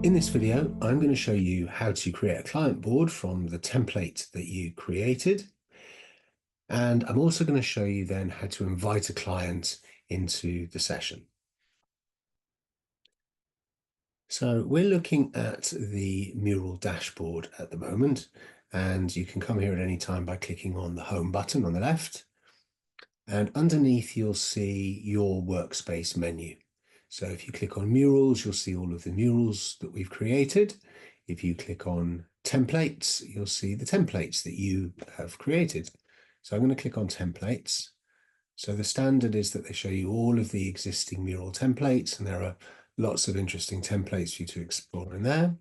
In this video, I'm going to show you how to create a client board from the template that you created. And I'm also going to show you then how to invite a client into the session. So we're looking at the Mural dashboard at the moment, and you can come here at any time by clicking on the home button on the left. And underneath, you'll see your workspace menu. So if you click on murals, you'll see all of the murals that we've created. If you click on templates, you'll see the templates that you have created. So I'm going to click on templates. So the standard is that they show you all of the existing mural templates, and there are lots of interesting templates for you to explore in there.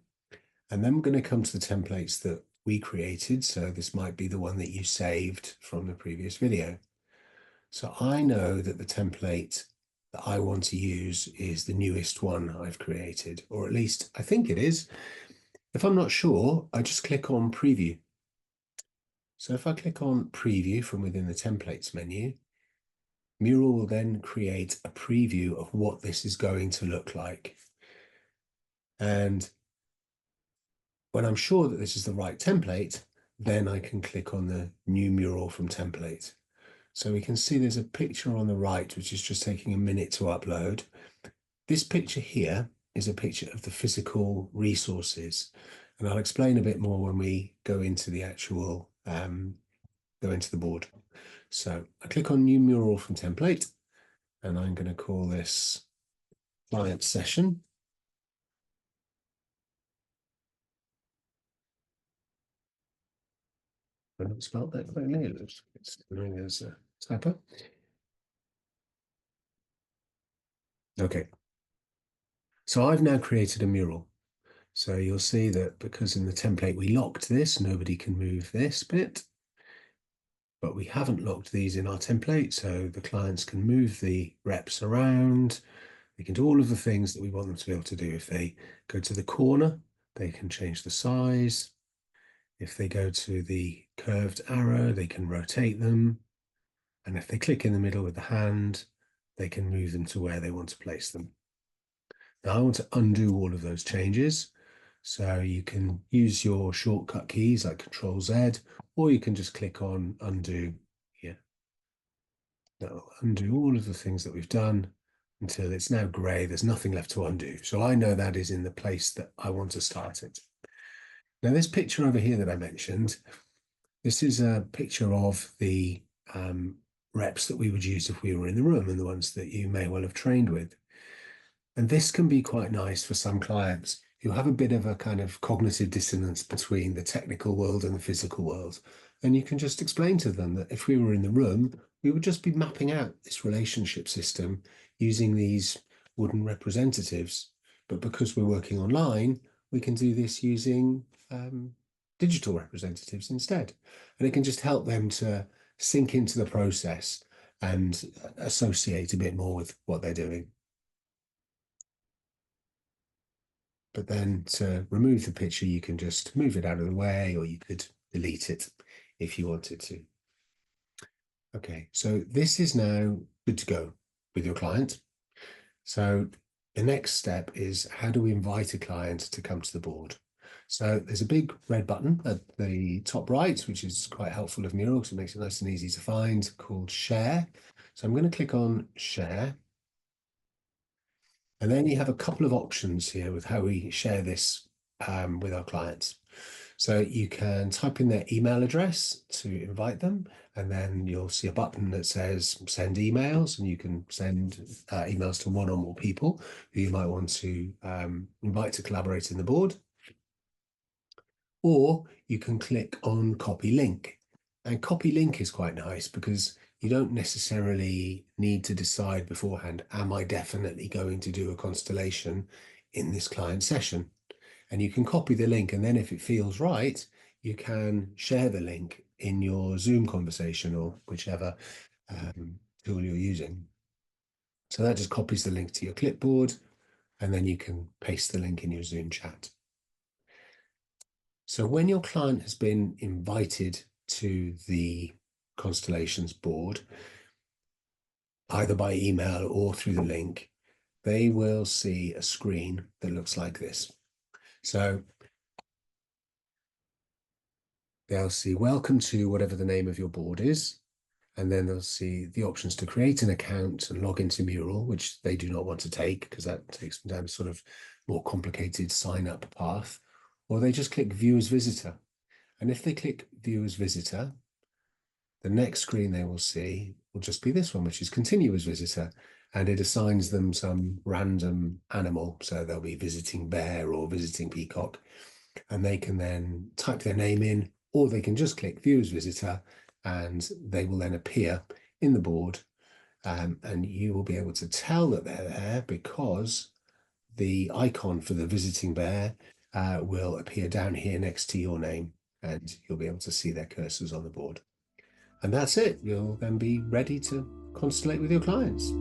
And then we're going to come to the templates that we created. So this might be the one that you saved from the previous video. So I know that the template that I want to use is the newest one I've created, or at least I think it is. If I'm not sure, I just click on preview. So if I click on preview from within the templates menu, Mural will then create a preview of what this is going to look like. And when I'm sure that this is the right template, then I can click on the new mural from template. So we can see there's a picture on the right, which is just taking a minute to upload. This picture here is a picture of the physical resources. And I'll explain a bit more when we go into the actual, go into the board. So I click on new mural from template, and I'm going to call this client session. I haven't spelled that correctly. It's doing as a typo. Okay. So I've now created a mural. So you'll see that because in the template we locked this, nobody can move this bit. But we haven't locked these in our template, so the clients can move the reps around. They can do all of the things that we want them to be able to do. If they go to the corner, they can change the size. If they go to the curved arrow, they can rotate them. And if they click in the middle with the hand, they can move them to where they want to place them. Now I want to undo all of those changes. So you can use your shortcut keys like Control Z, or you can just click on undo here. That will undo all of the things that we've done until it's now grey. There's nothing left to undo. So I know that is in the place that I want to start it. Now this picture over here that I mentioned, this is a picture of the reps that we would use if we were in the room and the ones that you may well have trained with. And this can be quite nice for some clients who have a bit of a kind of cognitive dissonance between the technical world and the physical world. And you can just explain to them that if we were in the room, we would just be mapping out this relationship system using these wooden representatives. But because we're working online, we can do this using digital representatives instead. And it can just help them to sink into the process and associate a bit more with what they're doing. But then to remove the picture, you can just move it out of the way, or you could delete it if you wanted to. Okay, so this is now good to go with your client. So the next step is, how do we invite a client to come to the board? So there's a big red button at the top right, which is quite helpful of Mural because it makes it nice and easy to find, called Share. So I'm going to click on Share. And then you have a couple of options here with how we share this with our clients. So you can type in their email address to invite them, and then you'll see a button that says send emails, and you can send emails to one or more people who you might want to invite to collaborate in the board. Or you can click on copy link. And copy link is quite nice because you don't necessarily need to decide beforehand, am I definitely going to do a constellation in this client session? And you can copy the link, and then if it feels right, you can share the link in your Zoom conversation or whichever tool you're using. So that just copies the link to your clipboard, and then you can paste the link in your Zoom chat. So when your client has been invited to the Constellations board, either by email or through the link, they will see a screen that looks like this. So they'll see welcome to whatever the name of your board is. And then they'll see the options to create an account and log into Mural, which they do not want to take because that takes them down a sort of more complicated sign up path. Or they just click View as Visitor. And if they click View as Visitor, the next screen they will see will just be this one, which is Continue as Visitor. And it assigns them some random animal. So they'll be visiting bear or visiting peacock. And they can then type their name in, or they can just click View as Visitor, and they will then appear in the board. And you will be able to tell that they're there because the icon for the visiting bear will appear down here next to your name, and you'll be able to see their cursors on the board. And that's it. You'll then be ready to constellate with your clients.